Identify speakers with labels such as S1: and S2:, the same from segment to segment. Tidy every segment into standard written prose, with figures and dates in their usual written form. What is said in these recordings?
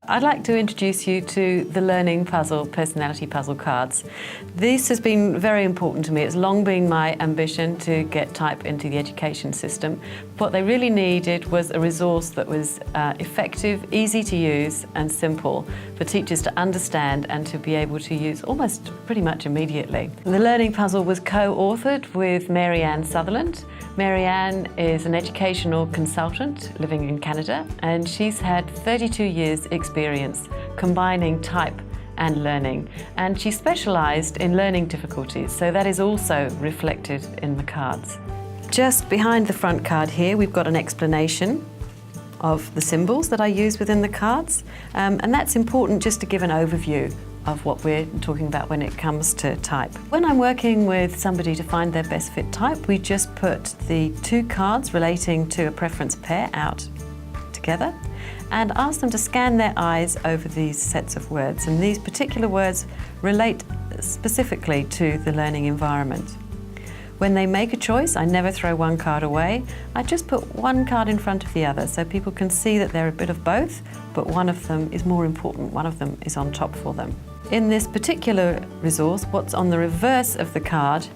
S1: I'd like to introduce you to the Learning Puzzle personality puzzle cards. This has been very important to me. It's long been my ambition to get type into the education system. What they really needed was a resource that was effective, easy to use and simple for teachers to understand and to be able to use almost pretty much immediately. The Learning Puzzle was co-authored with Mary-Anne Sutherland. Mary-Anne is an educational consultant living in Canada, and she's had 32 years experience combining type and learning, and she specialised in learning difficulties, so that is also reflected in the cards. Just behind the front card here we've got an explanation of the symbols that I use within the cards, and that's important just to give an overview of what we're talking about when it comes to type. When I'm working with somebody to find their best fit type, we just put the two cards relating to a preference pair out together and ask them to scan their eyes over these sets of words, and these particular words relate specifically to the learning environment. When they make a choice, I never throw one card away. I just put one card in front of the other so people can see that they're a bit of both, but one of them is more important, one of them is on top for them. In this particular resource, what's on the reverse of the card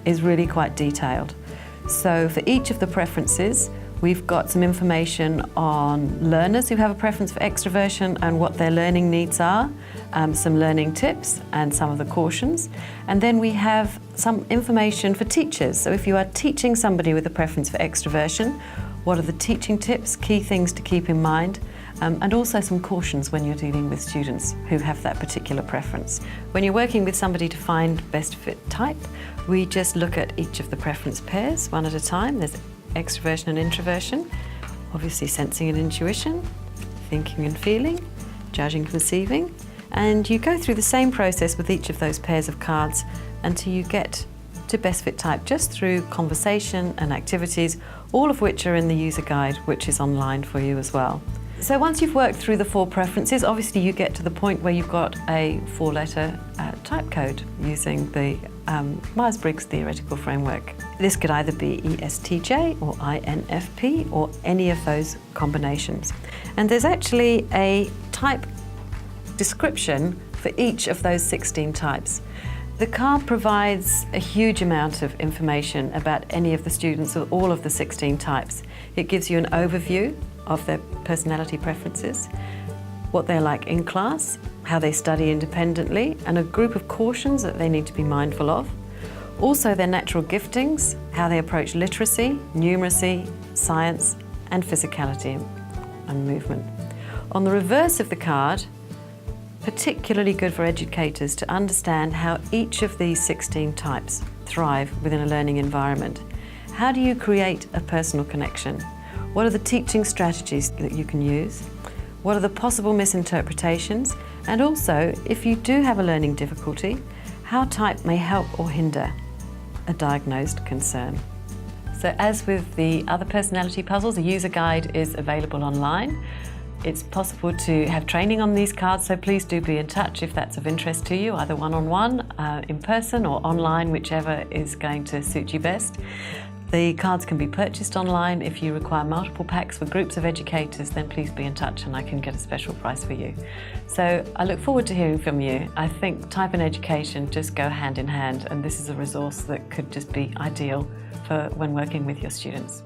S1: is really quite detailed. So for each of the preferences, we've got some information on learners who have a preference for extroversion and what their learning needs are, some learning tips and some of the cautions. And then we have some information for teachers. So if you are teaching somebody with a preference for extroversion, what are the teaching tips, key things to keep in mind, and also some cautions when you're dealing with students who have that particular preference. When you're working with somebody to find best fit type, we just look at each of the preference pairs one at a time. There's extroversion and introversion, obviously sensing and intuition, thinking and feeling, judging and perceiving, and you go through the same process with each of those pairs of cards until you get to best fit type just through conversation and activities, all of which are in the user guide, which is online for you as well. So once you've worked through the four preferences, obviously you get to the point where you've got a four-letter type code using the Myers-Briggs theoretical framework. This could either be ESTJ or INFP or any of those combinations. And there's actually a type description for each of those 16 types. The card provides a huge amount of information about any of the students or all of the 16 types. It gives you an overview of their personality preferences, what they're like in class, how they study independently, and a group of cautions that they need to be mindful of. Also their natural giftings, how they approach literacy, numeracy, science, and physicality and movement. On the reverse of the card, particularly good for educators to understand how each of these 16 types thrive within a learning environment. How do you create a personal connection? What are the teaching strategies that you can use? What are the possible misinterpretations? And also, if you do have a learning difficulty, how type may help or hinder a diagnosed concern. So as with the other personality puzzles, a user guide is available online. It's possible to have training on these cards, so please do be in touch if that's of interest to you, either one-on-one, in person or online, whichever is going to suit you best. The cards can be purchased online. If you require multiple packs for groups of educators, then please be in touch and I can get a special price for you. So I look forward to hearing from you. I think type and education just go hand in hand, and this is a resource that could just be ideal for when working with your students.